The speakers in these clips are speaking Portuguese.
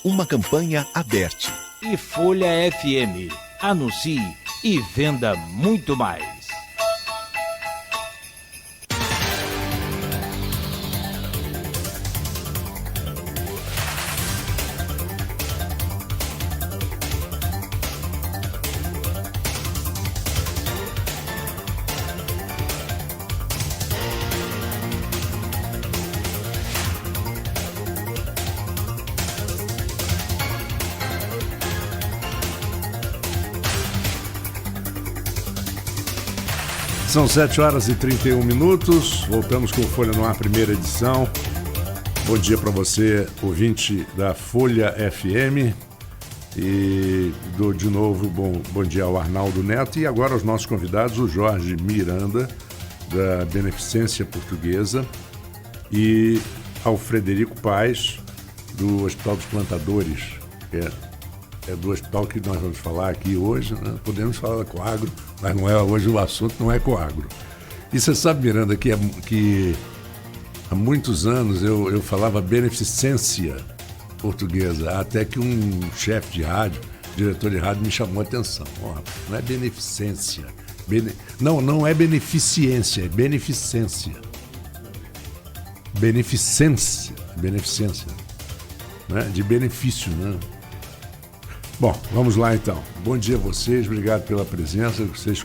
uma campanha aberta. E Folha FM. Anuncie e venda muito mais. São 7h31. Voltamos com o Folha no Ar, primeira edição. Bom dia para você, ouvinte da Folha FM. E dou de novo bom dia ao Arnaldo Neto e agora aos nossos convidados, o Jorge Miranda, da Beneficência Portuguesa, e ao Frederico Paes, do Hospital dos Plantadores, que é do hospital que nós vamos falar aqui hoje, né? Podemos falar Coagro, mas não é, hoje o assunto não é Coagro. E você sabe, Miranda, que há muitos anos eu falava Beneficência Portuguesa, até que um chefe de rádio, diretor de rádio, me chamou a atenção. Não é beneficência. Não é beneficência, é beneficência. Beneficência. Né? De benefício, né? Bom, vamos lá então. Bom dia a vocês, obrigado pela presença. Vocês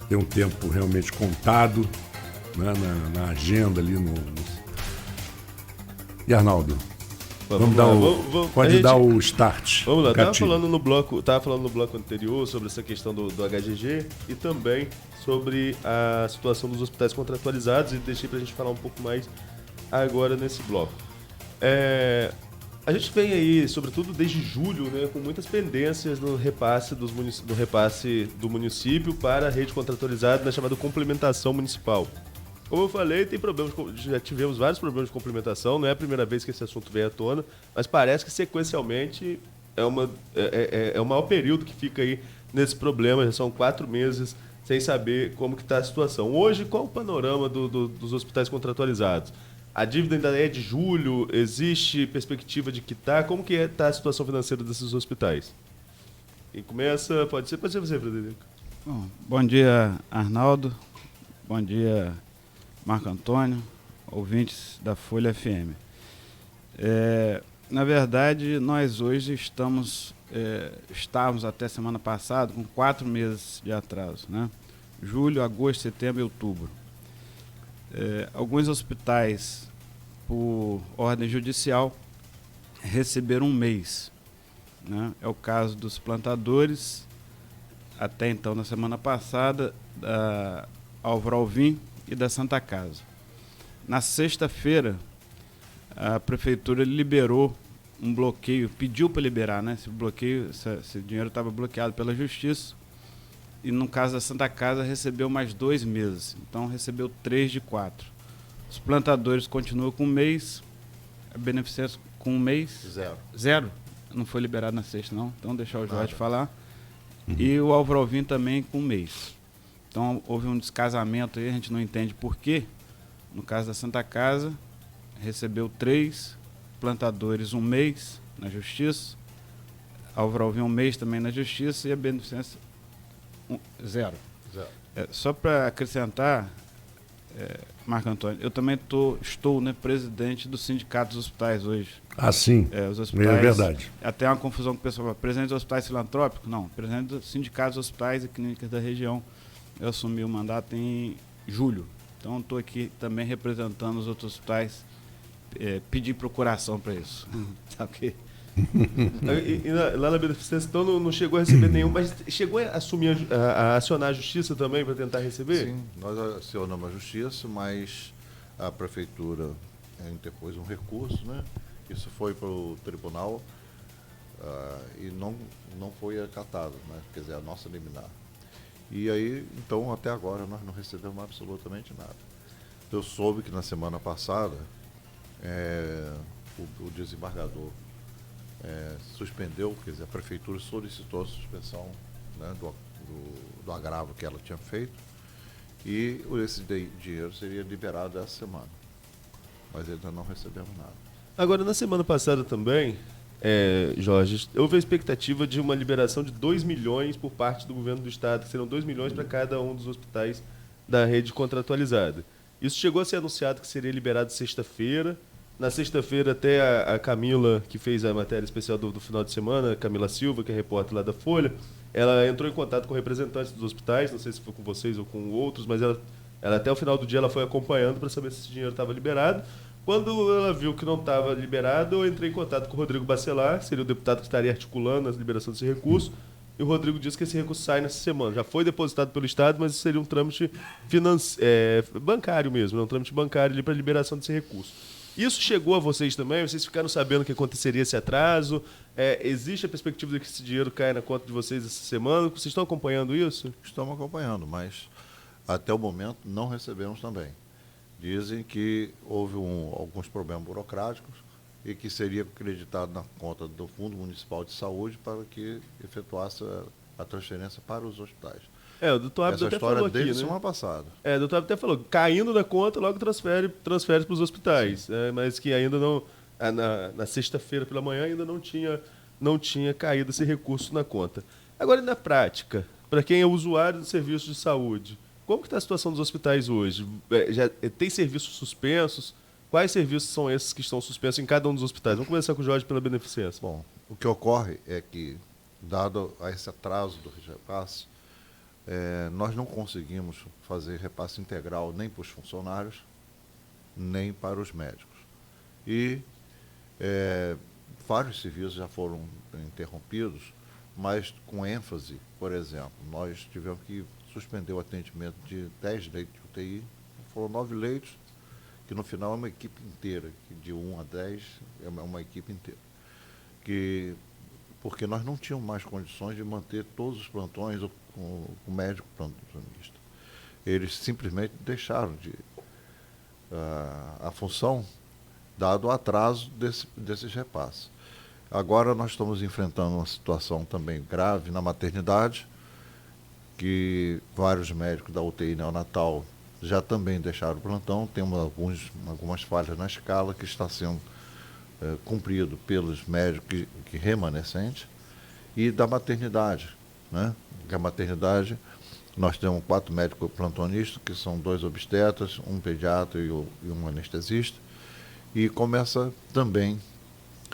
têm um tempo realmente contado, né, na agenda ali E Arnaldo, pode dar o start. Vamos lá, estava falando no bloco anterior sobre essa questão do HGG e também sobre a situação dos hospitais contratualizados, e deixei para a gente falar um pouco mais agora nesse bloco. A gente vem aí, sobretudo desde julho, né, com muitas pendências no repasse do município para a rede contratualizada, na chamada complementação municipal. Como eu falei, já tivemos vários problemas de complementação, não é a primeira vez que esse assunto vem à tona, mas parece que sequencialmente é o maior período que fica aí nesse problema, já são 4 meses sem saber como que está a situação. Hoje, qual o panorama dos hospitais contratualizados? A dívida ainda é de julho? Existe perspectiva de quitar? Como que está a situação financeira desses hospitais? Quem começa? Pode ser você, Frederico. Bom dia, Arnaldo. Bom dia, Marco Antônio, ouvintes da Folha FM. Na verdade, nós hoje estávamos até semana passada com 4 meses de atraso, né? Julho, agosto, setembro e outubro. Alguns hospitais, por ordem judicial, receberam 1 mês, né? É o caso dos plantadores, até então, na semana passada, da Álvaro Alvim e da Santa Casa. Na sexta-feira, a prefeitura liberou um bloqueio, pediu para liberar, né? Esse dinheiro estava bloqueado pela Justiça. E no caso da Santa Casa recebeu mais 2 meses, então recebeu 3 de 4. Os plantadores continuam com 1 mês, a Beneficência com 1 mês. Zero. Não foi liberado na sexta, não, então deixar o Jorge falar. E o Álvaro Alvim também com 1 mês. Então houve um descasamento aí, a gente não entende por quê. No caso da Santa Casa, recebeu 3, plantadores 1 mês na Justiça, Álvaro Alvim 1 mês também na Justiça e a Beneficência Zero. Só para acrescentar, Marco Antônio, eu também estou, né, presidente do Sindicato dos Hospitais hoje. Ah, sim. Os hospitais, é verdade. Até uma confusão com o pessoal. Presidente dos Hospitais Filantrópicos? Não, presidente do Sindicato dos Hospitais e Clínicas da região. Eu assumi o mandato em julho. Então estou aqui também representando os outros hospitais, pedir procuração para isso. Tá ok? E lá na Beneficência, então, não chegou a receber nenhum, mas chegou a acionar a Justiça também para tentar receber? Sim, nós acionamos a Justiça, mas a Prefeitura interpôs um recurso, né? Isso foi para o Tribunal e não foi acatado, né? Quer dizer, a nossa liminar. E aí, então, até agora, nós não recebemos absolutamente nada. Eu soube que na semana passada o desembargador suspendeu, quer dizer, a Prefeitura solicitou a suspensão, né, do agravo que ela tinha feito, e esse dinheiro seria liberado essa semana. Mas ainda não recebemos nada. Agora, na semana passada também, Jorge, houve a expectativa de uma liberação de 2 milhões por parte do governo do estado, que serão 2 milhões para cada um dos hospitais da rede contratualizada. Isso chegou a ser anunciado que seria liberado sexta-feira. Na sexta-feira, até a Camila, que fez a matéria especial do final de semana, a Camila Silva, que é repórter lá da Folha, ela entrou em contato com representantes dos hospitais, não sei se foi com vocês ou com outros, mas ela até o final do dia ela foi acompanhando para saber se esse dinheiro estava liberado. Quando ela viu que não estava liberado, eu entrei em contato com o Rodrigo Bacelar, seria o deputado que estaria articulando a liberação desse recurso, e o Rodrigo disse que esse recurso sai nessa semana. Já foi depositado pelo Estado, mas seria um trâmite bancário mesmo, um trâmite bancário para a liberação desse recurso. Isso chegou a vocês também? Vocês ficaram sabendo que aconteceria esse atraso? Existe a perspectiva de que esse dinheiro caia na conta de vocês essa semana? Vocês estão acompanhando isso? Estamos acompanhando, mas até o momento não recebemos também. Dizem que houve alguns problemas burocráticos e que seria acreditado na conta do Fundo Municipal de Saúde para que efetuasse a transferência para os hospitais. O doutor Abdo até falou aqui, né? Semana passada. O doutor Abdo até falou, caindo da conta, logo transfere para os hospitais. Mas que ainda não, na sexta-feira pela manhã, ainda não tinha caído esse recurso na conta. Agora, na prática, para quem é usuário do serviço de saúde, como que está a situação dos hospitais hoje? Já tem serviços suspensos? Quais serviços são esses que estão suspensos em cada um dos hospitais? Vamos começar com o Jorge pela beneficência. Bom, o que ocorre é que, dado a esse atraso do repasse, nós não conseguimos fazer repasse integral nem para os funcionários, nem para os médicos. E vários serviços já foram interrompidos, mas com ênfase. Por exemplo, nós tivemos que suspender o atendimento de 10 leitos de UTI, foram 9 leitos, que no final é uma equipe inteira, que de 1 a 10 é uma equipe inteira. Porque nós não tínhamos mais condições de manter todos os plantões com o médico plantonista. Eles simplesmente deixaram a função, dado o atraso desses repasses. Agora nós estamos enfrentando uma situação também grave na maternidade, que vários médicos da UTI neonatal já também deixaram o plantão, temos algumas falhas na escala que está sendo cumprido pelos médicos que remanescentes, e da maternidade, né? A maternidade, nós temos 4 médicos plantonistas, que são 2 obstetras, um pediatra e um anestesista, e começa também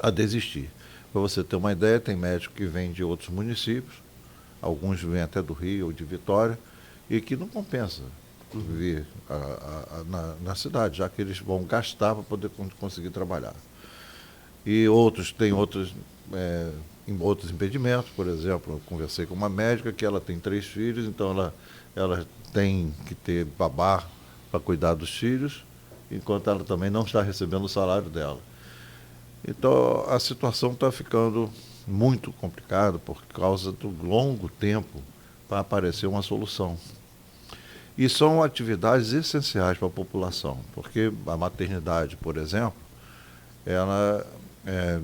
a desistir. Para você ter uma ideia, tem médico que vem de outros municípios, alguns vêm até do Rio ou de Vitória, e que não compensa vir na cidade, já que eles vão gastar para poder conseguir trabalhar. E outros têm outros impedimentos. Por exemplo, eu conversei com uma médica que ela tem 3 filhos, então ela tem que ter babá para cuidar dos filhos, enquanto ela também não está recebendo o salário dela. Então a situação está ficando muito complicada por causa do longo tempo para aparecer uma solução. E são atividades essenciais para a população, porque a maternidade, por exemplo,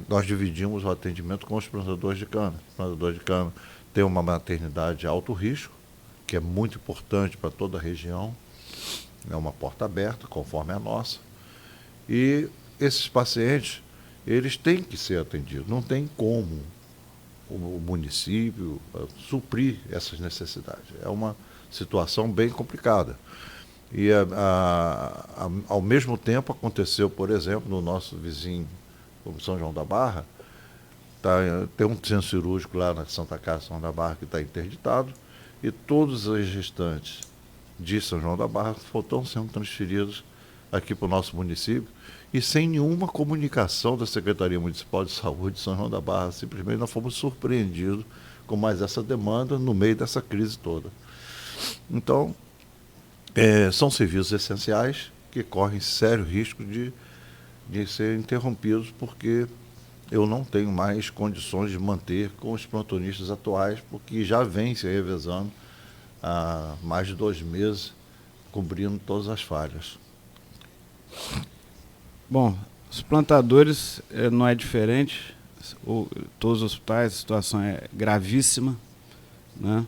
nós dividimos o atendimento com os plantadores de cana. Os plantadores de cana têm uma maternidade de alto risco, que é muito importante para toda a região, é uma porta aberta, conforme a nossa, e esses pacientes, eles têm que ser atendidos, não tem como o município suprir essas necessidades. É uma situação bem complicada. E ao mesmo tempo aconteceu, por exemplo, no nosso vizinho, como São João da Barra, tem um centro cirúrgico lá na Santa Casa São João da Barra que está interditado, e todos os restantes de São João da Barra estão sendo transferidos aqui para o nosso município, e sem nenhuma comunicação da Secretaria Municipal de Saúde de São João da Barra. Simplesmente nós fomos surpreendidos com mais essa demanda no meio dessa crise toda. Então, são serviços essenciais que correm sério risco de ser interrompidos, porque eu não tenho mais condições de manter com os plantonistas atuais, porque já vem se revezando há mais de 2 meses, cobrindo todas as falhas. Bom, os plantadores não é diferente, todos os hospitais a situação é gravíssima, né?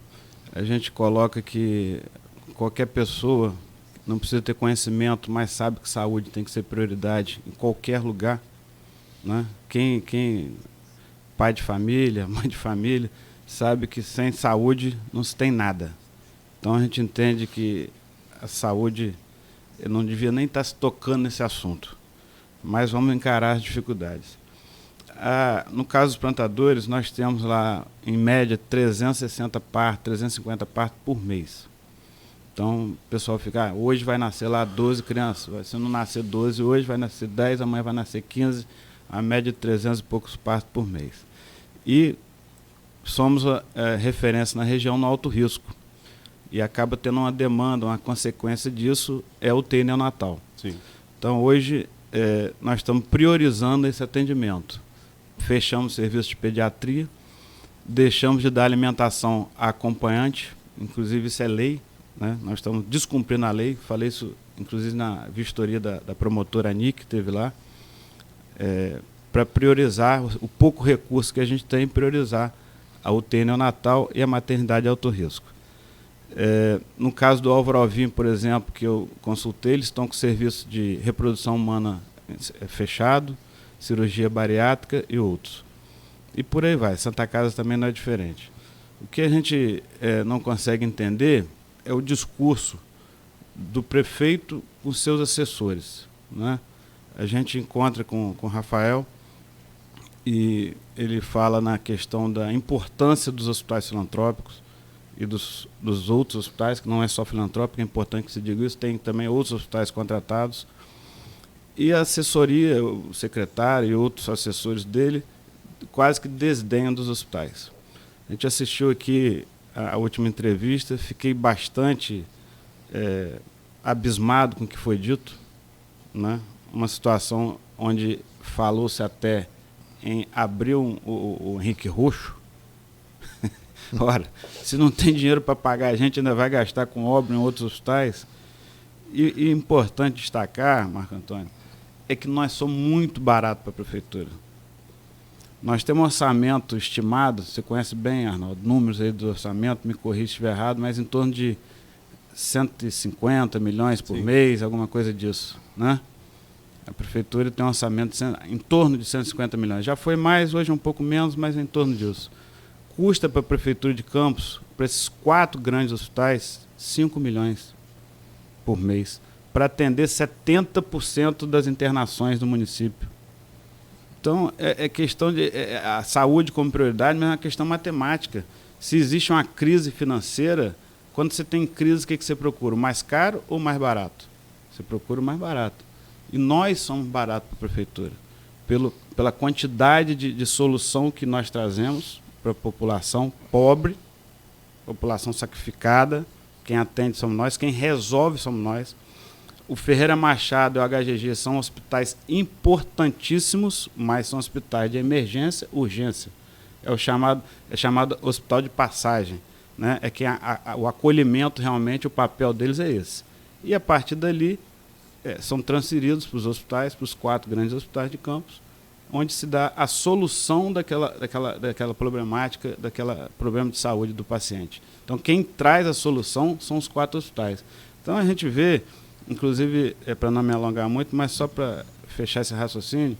A gente coloca que qualquer pessoa não precisa ter conhecimento, mas sabe que saúde tem que ser prioridade em qualquer lugar, né? Quem pai de família, mãe de família, sabe que sem saúde não se tem nada. Então a gente entende que a saúde, eu não devia nem estar se tocando nesse assunto, mas vamos encarar as dificuldades. No caso dos plantadores, nós temos lá, em média, 360 partos, 350 partos por mês. Então, o pessoal fica, hoje vai nascer lá 12 crianças, se não nascer 12 hoje, vai nascer 10, amanhã vai nascer 15, a média de 300 e poucos partos por mês. E somos referência na região no alto risco. E acaba tendo uma demanda, uma consequência disso é o UTI neonatal. Sim. Então, hoje, nós estamos priorizando esse atendimento. Fechamos o serviço de pediatria, deixamos de dar alimentação a acompanhante, inclusive isso é lei, né? Nós estamos descumprindo a lei, falei isso inclusive na vistoria da promotora Ani, que teve lá, para priorizar o pouco recurso que a gente tem, priorizar a UTI neonatal e a maternidade de alto risco. No caso do Álvaro Alvim, por exemplo, que eu consultei, eles estão com serviço de reprodução humana fechado, cirurgia bariátrica e outros. E por aí vai. Santa Casa também não é diferente. O que a gente não consegue entender é o discurso do prefeito com seus assessores, né? A gente encontra com o Rafael e ele fala na questão da importância dos hospitais filantrópicos e dos outros hospitais, que não é só filantrópico, é importante que se diga isso, tem também outros hospitais contratados. E a assessoria, o secretário e outros assessores dele, quase que desdenham dos hospitais. A gente assistiu aqui a última entrevista, fiquei bastante abismado com o que foi dito, né? Uma situação onde falou-se até em abrir o Henrique Roxo. Ora, se não tem dinheiro para pagar, a gente ainda vai gastar com obra em outros hospitais. E é importante destacar, Marco Antônio, é que nós somos muito baratos para a prefeitura. Nós temos um orçamento estimado, você conhece bem, Arnaldo, números aí do orçamento, me corrija se estiver errado, mas em torno de 150 milhões por mês, alguma coisa disso, né? A prefeitura tem um orçamento em torno de 150 milhões. Já foi mais, hoje é um pouco menos, mas em torno disso. Custa para a prefeitura de Campos, para esses 4 grandes hospitais, 5 milhões por mês, para atender 70% das internações do município. Então, é questão de a saúde como prioridade, mas é uma questão matemática. Se existe uma crise financeira, quando você tem crise, o que você procura? O mais caro ou o mais barato? Você procura o mais barato. E nós somos baratos para a prefeitura, pela quantidade de solução que nós trazemos para a população pobre, população sacrificada. Quem atende somos nós, quem resolve somos nós. O Ferreira Machado e o HGG são hospitais importantíssimos, mas são hospitais de emergência, urgência. É chamado hospital de passagem, né? É que o acolhimento, realmente, o papel deles é esse. E a partir dali, são transferidos para os hospitais, para os 4 grandes hospitais de Campos, onde se dá a solução daquela problemática, daquele problema de saúde do paciente. Então, quem traz a solução são os 4 hospitais. Então, a gente vê, inclusive, para não me alongar muito, mas só para fechar esse raciocínio,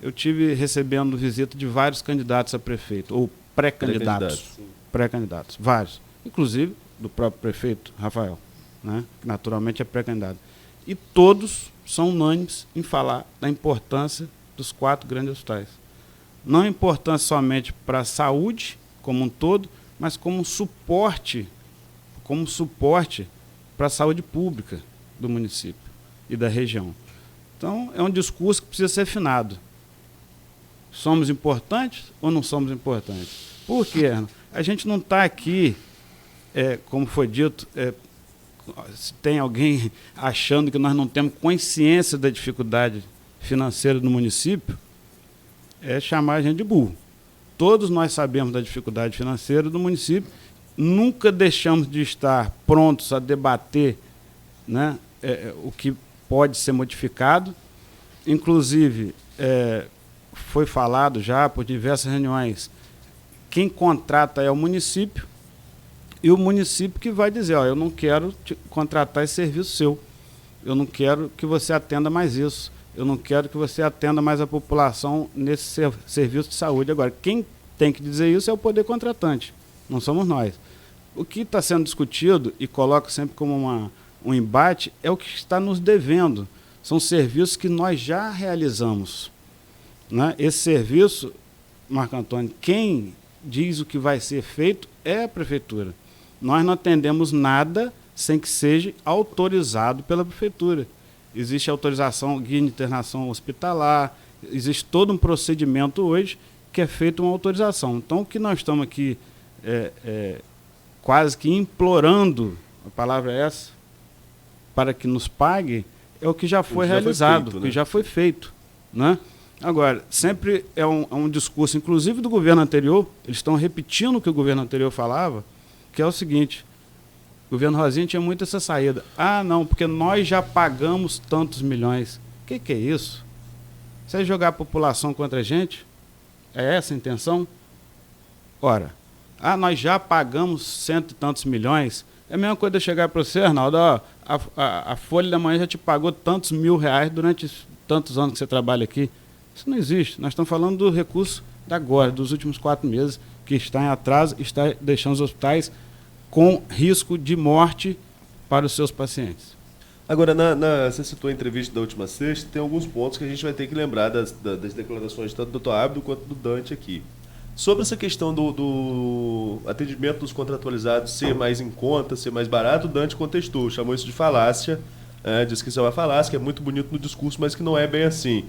eu tive recebendo visita de vários candidatos a prefeito, ou pré-candidatos, vários, inclusive do próprio prefeito, Rafael, né, que naturalmente é pré-candidato. E todos são unânimes em falar da importância dos 4 grandes hospitais. Não a importância somente para a saúde como um todo, mas como suporte para a saúde pública do município e da região. Então, é um discurso que precisa ser afinado. Somos importantes ou não somos importantes? Por quê? A gente não está aqui, como foi dito, se tem alguém achando que nós não temos consciência da dificuldade financeira do município, é chamar a gente de burro. Todos nós sabemos da dificuldade financeira do município, nunca deixamos de estar prontos a debater, né, o que pode ser modificado. Inclusive, foi falado já por diversas reuniões, quem contrata é o município, e o município que vai dizer, eu não quero contratar esse serviço seu, eu não quero que você atenda mais isso. eu não quero que você atenda mais a população nesse serviço de saúde. Agora, quem tem que dizer isso é o poder contratante, não somos nós. O que está sendo discutido, e coloco sempre como um embate, é o que está nos devendo. São serviços que nós já realizamos, né? Esse serviço, Marco Antônio, quem diz o que vai ser feito é a prefeitura. Nós não atendemos nada sem que seja autorizado pela prefeitura. Existe autorização, guia de internação hospitalar, existe todo um procedimento hoje que é feito uma autorização. Então, o que nós estamos aqui quase que implorando, a palavra é essa, para que nos pague, é o que já foi realizado, o que já foi feito, né? Agora, sempre é um discurso, inclusive do governo anterior, eles estão repetindo o que o governo anterior falava, que é o seguinte: o governo Rosinha tinha muito essa saída. Ah, não, porque nós já pagamos tantos milhões. O que é isso? Você jogar a população contra a gente? É essa a intenção? Ora, nós já pagamos cento e tantos milhões. É a mesma coisa de chegar para você, Arnaldo, a Folha da Manhã já te pagou tantos R$1.000 durante tantos anos que você trabalha aqui. Isso não existe. Nós estamos falando do recurso da agora, dos últimos 4 meses, que está em atraso, está deixando os hospitais com risco de morte para os seus pacientes. Agora, você citou a entrevista da última sexta, tem alguns pontos que a gente vai ter que lembrar das declarações tanto do Dr. Abdo quanto do Dante aqui. Sobre essa questão do atendimento dos contratualizados ser mais em conta, ser mais barato, o Dante contestou, chamou isso de falácia, disse que isso é uma falácia, que é muito bonito no discurso, mas que não é bem assim.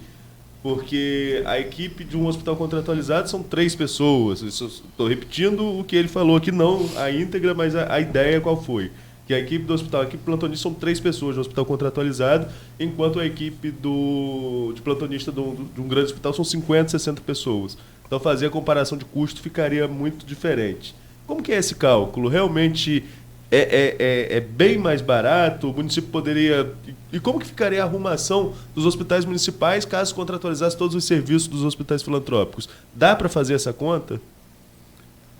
Porque a equipe de um hospital contratualizado são 3 pessoas. Estou repetindo o que ele falou aqui, não a íntegra, mas a ideia qual foi. Que a equipe do hospital, a equipe plantonista são 3 pessoas no hospital contratualizado, enquanto a equipe de plantonista de um grande hospital são 50, 60 pessoas. Então fazer a comparação de custo ficaria muito diferente. Como que é esse cálculo? Realmente é bem mais barato? O município poderia... E como que ficaria a arrumação dos hospitais municipais caso contratualizasse todos os serviços dos hospitais filantrópicos? Dá para fazer essa conta?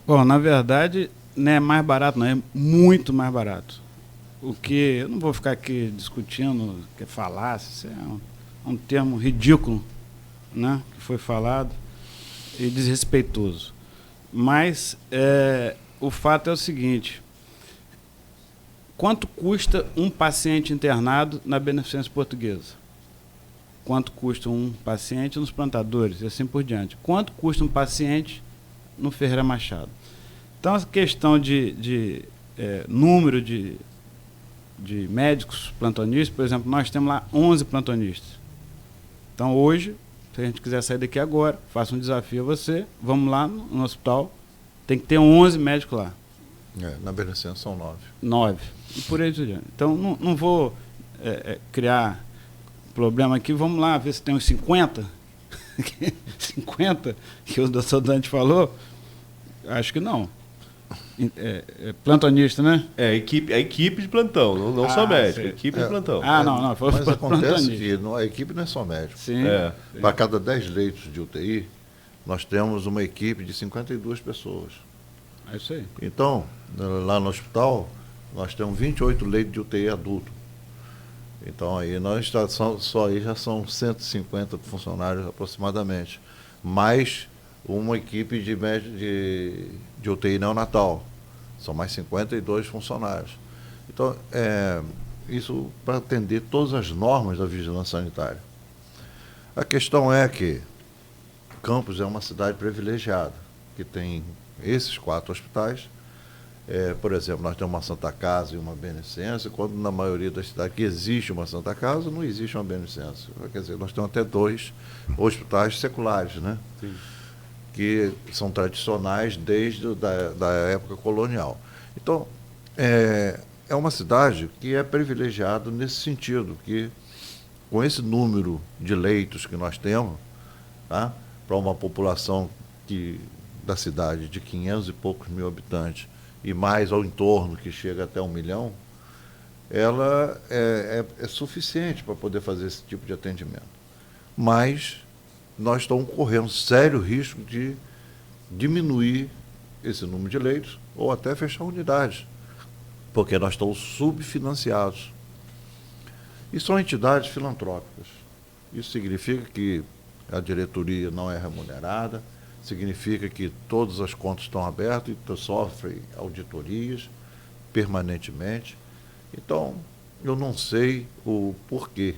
Bom, na verdade, não é mais barato, não, é muito mais barato. O que eu não vou ficar aqui discutindo, que é falácia, isso é um termo ridículo, né, que foi falado, e desrespeitoso. Mas o fato é o seguinte: quanto custa um paciente internado na Beneficência Portuguesa? Quanto custa um paciente nos plantadores? E assim por diante. Quanto custa um paciente no Ferreira Machado? Então, a questão de número de médicos plantonistas, por exemplo, nós temos lá 11 plantonistas. Então, hoje, se a gente quiser sair daqui agora, faço um desafio a você, vamos lá no hospital, tem que ter 11 médicos lá. Na Beneficência são 9. 9. E por aí adiante. Então, não vou criar problema aqui. Vamos lá ver se tem uns 50. 50, que o doutor Dante falou. Acho que não. Plantonista, né? A equipe de plantão, não só médico. A equipe de plantão. Não. Mas acontece que a equipe não é só médico. Sim. Para cada 10 leitos de UTI, nós temos uma equipe de 52 pessoas. É isso aí. Então, lá no hospital, nós temos 28 leitos de UTI adulto. Então, aí nós só aí já são 150 funcionários aproximadamente, mais uma equipe de UTI neonatal. São mais 52 funcionários. Então, isso para atender todas as normas da vigilância sanitária. A questão é que Campos é uma cidade privilegiada, que tem esses 4 hospitais. Por exemplo, nós temos uma Santa Casa e uma Beneficência, quando na maioria das cidades que existe uma Santa Casa, não existe uma Beneficência. Quer dizer, nós temos até 2 hospitais seculares, né? Sim. Que são tradicionais desde da época colonial. Então, é uma cidade que é privilegiada nesse sentido, que com esse número de leitos que nós temos, tá, para uma população da cidade de 500 e poucos mil habitantes, e mais ao entorno, que chega até 1 milhão, ela é suficiente para poder fazer esse tipo de atendimento. Mas nós estamos correndo sério risco de diminuir esse número de leitos ou até fechar unidades, porque nós estamos subfinanciados. E são entidades filantrópicas. Isso significa que a diretoria não é remunerada, significa que todas as contas estão abertas e sofrem auditorias permanentemente. Então, eu não sei o porquê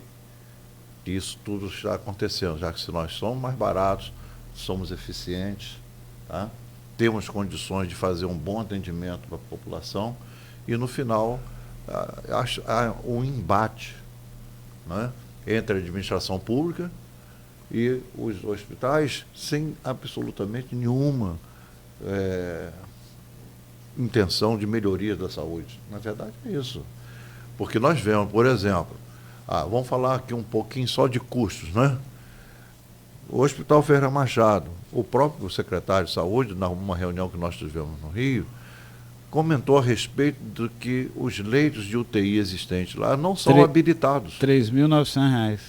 que isso tudo está acontecendo, já que se nós somos mais baratos, somos eficientes, tá? Temos condições de fazer um bom atendimento para a população e, no final, há um embate, né, entre a administração pública e os hospitais sem absolutamente nenhuma intenção de melhoria da saúde. Na verdade é isso. Porque nós vemos, por exemplo, vamos falar aqui um pouquinho só de custos, né? O Hospital Ferreira Machado, o próprio secretário de Saúde, numa reunião que nós tivemos no Rio, comentou a respeito de que os leitos de UTI existentes lá não são habilitados. R$ 3.900.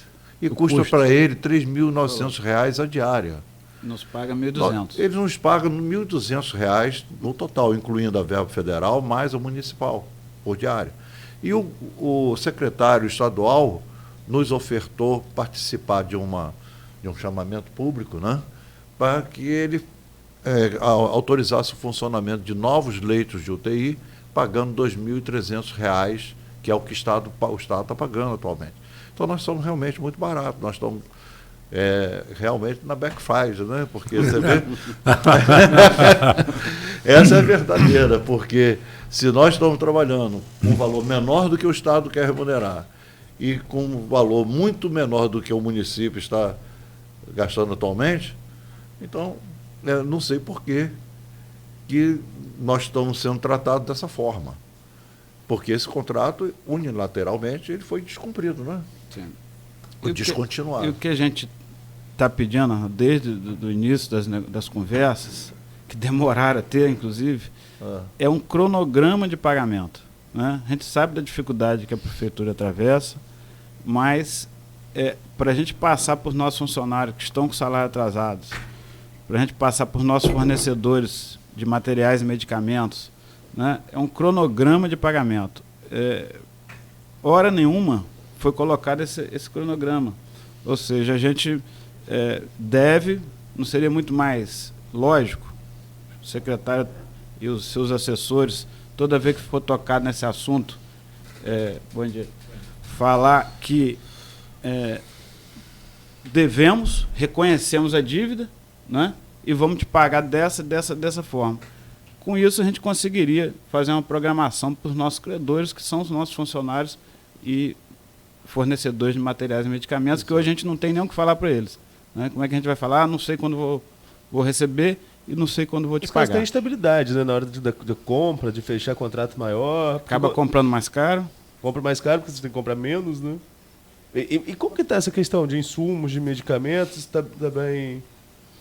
E custa para ele R$ 3.900 a diária. Nos paga R$ 1.200. Eles nos pagam R$ 1.200 no total, incluindo a verba federal mais a municipal, por diária. E o secretário estadual nos ofertou participar de um chamamento público, né, para que ele autorizasse o funcionamento de novos leitos de UTI, pagando R$ 2.300, que é o que o Estado está pagando atualmente. Então, nós somos realmente muito baratos, nós estamos realmente na backfire, né? Porque você vê... Essa é a verdadeira, porque se nós estamos trabalhando com um valor menor do que o Estado quer remunerar e com um valor muito menor do que o município está gastando atualmente, então, não sei por que nós estamos sendo tratados dessa forma. Porque esse contrato, unilateralmente, ele foi descumprido, né? Sim. Descontinuado. E o que a gente está pedindo desde o início das conversas, que demoraram a ter, inclusive, é um cronograma de pagamento, né? A gente sabe da dificuldade que a prefeitura atravessa, mas para a gente passar por nossos funcionários que estão com salário atrasados, para a gente passar por nossos fornecedores de materiais e medicamentos, né, é um cronograma de pagamento. Hora nenhuma foi colocado esse cronograma. Ou seja, a gente deve, não seria muito mais lógico, o secretário e os seus assessores, toda vez que for tocado nesse assunto, bom dia, falar que reconhecemos a dívida, né, e vamos te pagar dessa forma. Com isso, a gente conseguiria fazer uma programação para os nossos credores, que são os nossos funcionários e fornecedores de materiais e medicamentos, que hoje a gente não tem nem o que falar para eles, né? Como é que a gente vai falar? Não sei quando vou receber e não sei quando vou te pagar. Tem estabilidade, né? Na hora da compra, de fechar contrato maior. Acaba comprando mais caro. Compra mais caro porque você tem que comprar menos, né? E como que está essa questão de insumos, de medicamentos? Está bem...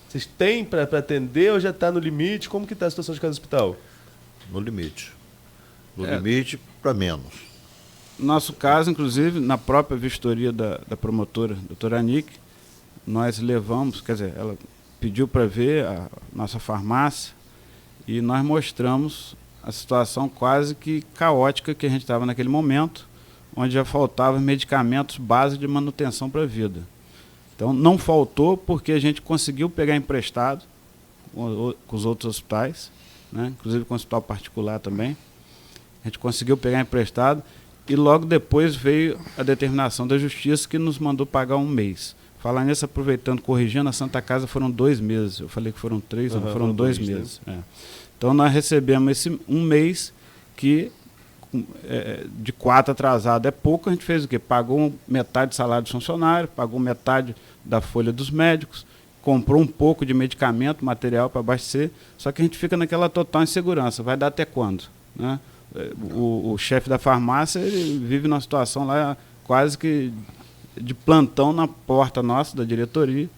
Vocês têm para atender ou já está no limite? Como que está a situação de cada hospital? No limite. No limite para menos. Nosso caso, inclusive, na própria vistoria da promotora, doutora Anick, nós levamos, quer dizer, ela pediu para ver a nossa farmácia e nós mostramos a situação quase que caótica que a gente estava naquele momento, onde já faltavam medicamentos básicos de manutenção para a vida. Então, não faltou porque a gente conseguiu pegar emprestado com os outros hospitais, né? Inclusive com o hospital particular também. A gente conseguiu pegar emprestado e logo depois veio a determinação da Justiça que nos mandou pagar um mês. Falar nisso, aproveitando, corrigindo, a Santa Casa foram 2 meses. Eu falei que foram 3, foram 2 meses. Né? Então, nós recebemos esse um mês que... de 4 atrasado é pouco, a gente fez o quê? Pagou metade do salário do funcionário, pagou metade da folha dos médicos, comprou um pouco de medicamento, material para abastecer, só que a gente fica naquela total insegurança, vai dar até quando? Né? O chefe da farmácia, ele vive numa situação lá quase que de plantão na porta nossa, da diretoria,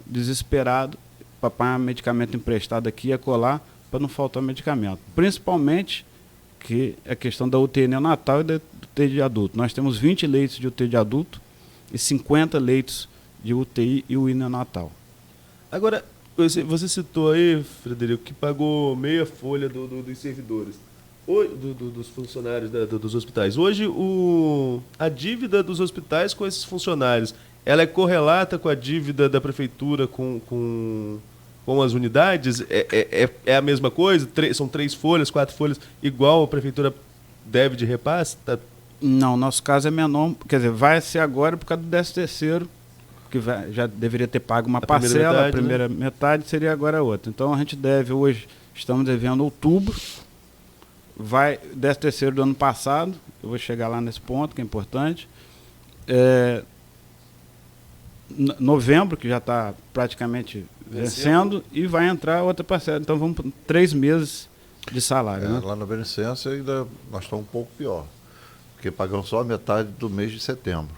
desesperado, para pagar medicamento emprestado aqui e acolá, para não faltar medicamento. Principalmente que é a questão da UTI neonatal e da UTI de adulto. Nós temos 20 leitos de UTI de adulto e 50 leitos de UTI e UTI neonatal. Agora, você citou aí, Frederico, que pagou meia folha dos servidores, dos funcionários dos hospitais. Hoje, a dívida dos hospitais com esses funcionários ela é correlata com a dívida da prefeitura com as unidades? É a mesma coisa? São 3 folhas, 4 folhas, igual a prefeitura deve de repasse? Não, nosso caso é menor, quer dizer, vai ser agora por causa do 13º, que já deveria ter pago uma parcela, a primeira metade seria agora outra. Então a gente deve hoje, estamos devendo outubro, vai 13º do ano passado, eu vou chegar lá nesse ponto que é importante, novembro, que já está praticamente vencendo, e vai entrar outra parcela. Então vamos por 3 meses de salário. Né? Lá na Beneficência ainda nós estamos um pouco pior, porque pagamos só a metade do mês de setembro,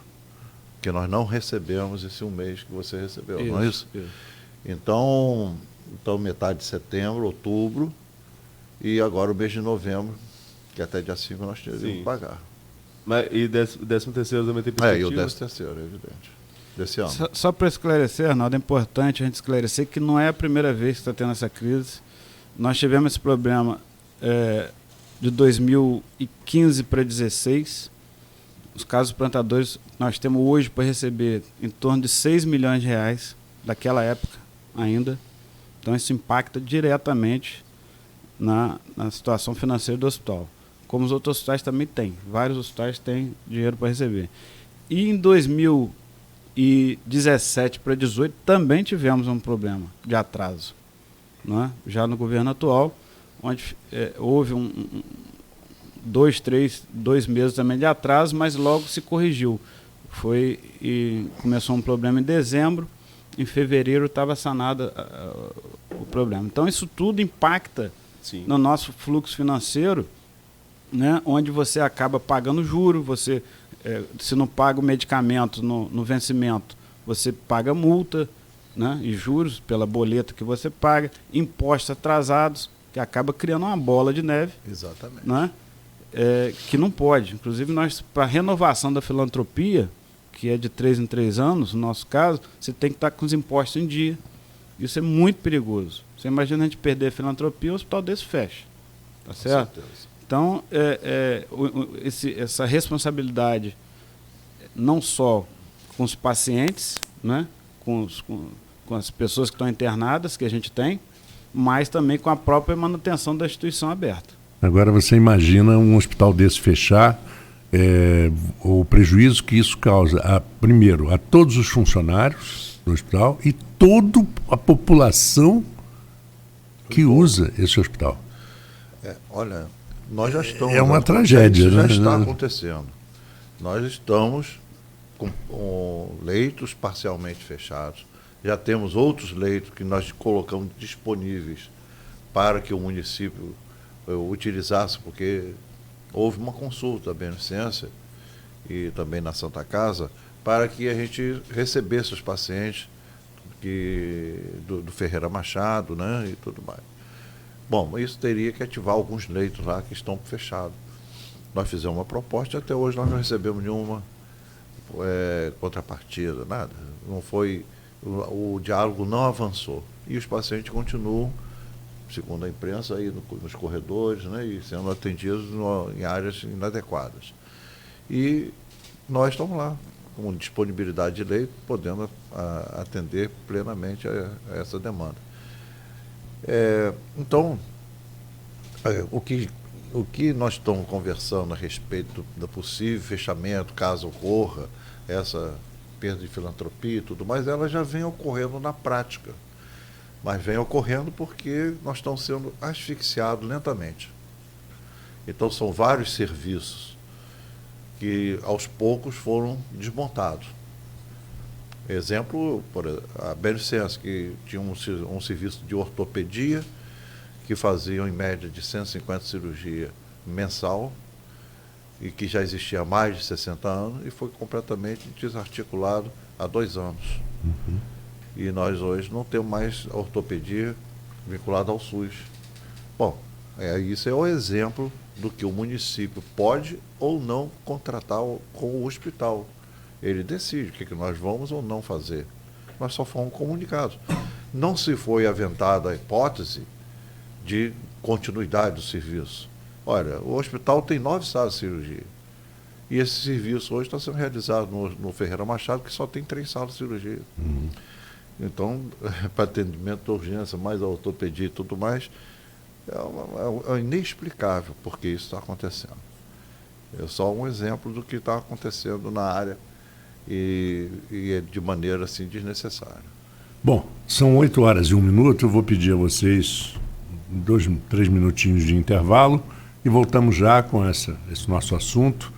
que nós não recebemos esse um mês que você recebeu, não é isso? Então metade de setembro, outubro, e agora o mês de novembro, que até dia 5 nós temos que pagar. Mas, e o 13º também tem perspectiva? E o 13º, é evidente. Desse ano. Só para esclarecer, Arnaldo, é importante a gente esclarecer que não é a primeira vez que está tendo essa crise. Nós tivemos esse problema de 2015 para 2016. Os casos plantadores, nós temos hoje para receber em torno de 6 milhões de reais daquela época ainda. Então isso impacta diretamente na situação financeira do hospital. Como os outros hospitais também têm. Vários hospitais têm dinheiro para receber. E em 2017 para 2018 também tivemos um problema de atraso. Né? Já no governo atual, onde houve 2 meses também de atraso, mas logo se corrigiu. Começou um problema em dezembro, em fevereiro estava sanado o problema. Então isso tudo impacta no nosso fluxo financeiro, né? Onde você acaba pagando juro, você, se não paga o medicamento no vencimento, você paga multa, né? E juros pela boleta que você paga, impostos atrasados, que acaba criando uma bola de neve. Exatamente. Né? Que não pode. Inclusive, nós, para a renovação da filantropia, que é de 3 em 3 anos, no nosso caso, você tem que estar com os impostos em dia. Isso é muito perigoso. Você imagina a gente perder a filantropia, o hospital desse fecha. Tá certo? Com certeza. Então, essa responsabilidade, não só com os pacientes, né? com as pessoas que estão internadas, que a gente tem, mas também com a própria manutenção da instituição aberta. Agora você imagina um hospital desse fechar, o prejuízo que isso causa, primeiro, a todos os funcionários do hospital e toda a população que usa esse hospital. Olha, nós já estamos... É uma tragédia. Isso já está acontecendo. Nós estamos com leitos parcialmente fechados. Já temos outros leitos que nós colocamos disponíveis para que o município utilizasse, porque houve uma consulta da Beneficência e também na Santa Casa para que a gente recebesse os pacientes do Ferreira Machado, né, e tudo mais. Bom, isso teria que ativar alguns leitos lá que estão fechados. Nós fizemos uma proposta e até hoje nós não recebemos nenhuma contrapartida, nada. Não foi, o diálogo não avançou. E os pacientes continuam, segundo a imprensa, aí nos corredores, né, e sendo atendidos em áreas inadequadas. E nós estamos lá, com disponibilidade de leito, podendo atender plenamente a essa demanda. Então, o que nós estamos conversando a respeito do possível fechamento, caso ocorra essa perda de filantropia e tudo mais, ela já vem ocorrendo na prática. Mas vem ocorrendo porque nós estamos sendo asfixiados lentamente. Então, são vários serviços que, aos poucos, foram desmontados. Exemplo, a Beneficência, que tinha um serviço de ortopedia, que faziam em média de 150 cirurgias mensal, e que já existia há mais de 60 anos, e foi completamente desarticulado há 2 anos. Uhum. E nós hoje não temos mais a ortopedia vinculada ao SUS. Bom, isso é o exemplo do que o município pode ou não contratar com o hospital. Ele decide o que nós vamos ou não fazer. Nós só fomos comunicados. Não se foi aventada a hipótese de continuidade do serviço. Olha, o hospital tem 9 salas de cirurgia. E esse serviço hoje está sendo realizado no Ferreira Machado, que só tem 3 salas de cirurgia. Então, para atendimento de urgência, mais a ortopedia e tudo mais, é inexplicável porque isso está acontecendo. É só um exemplo do que está acontecendo na área e é de maneira assim desnecessária. Bom, são 8h01. Eu vou pedir a vocês 3 minutinhos de intervalo e voltamos já com esse nosso assunto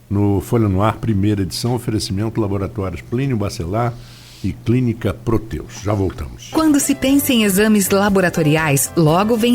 no Folha no Ar, primeira edição, oferecimento Laboratórios Plínio Bacelar e Clínica Proteus. Já voltamos. Quando se pensa em exames laboratoriais, logo vem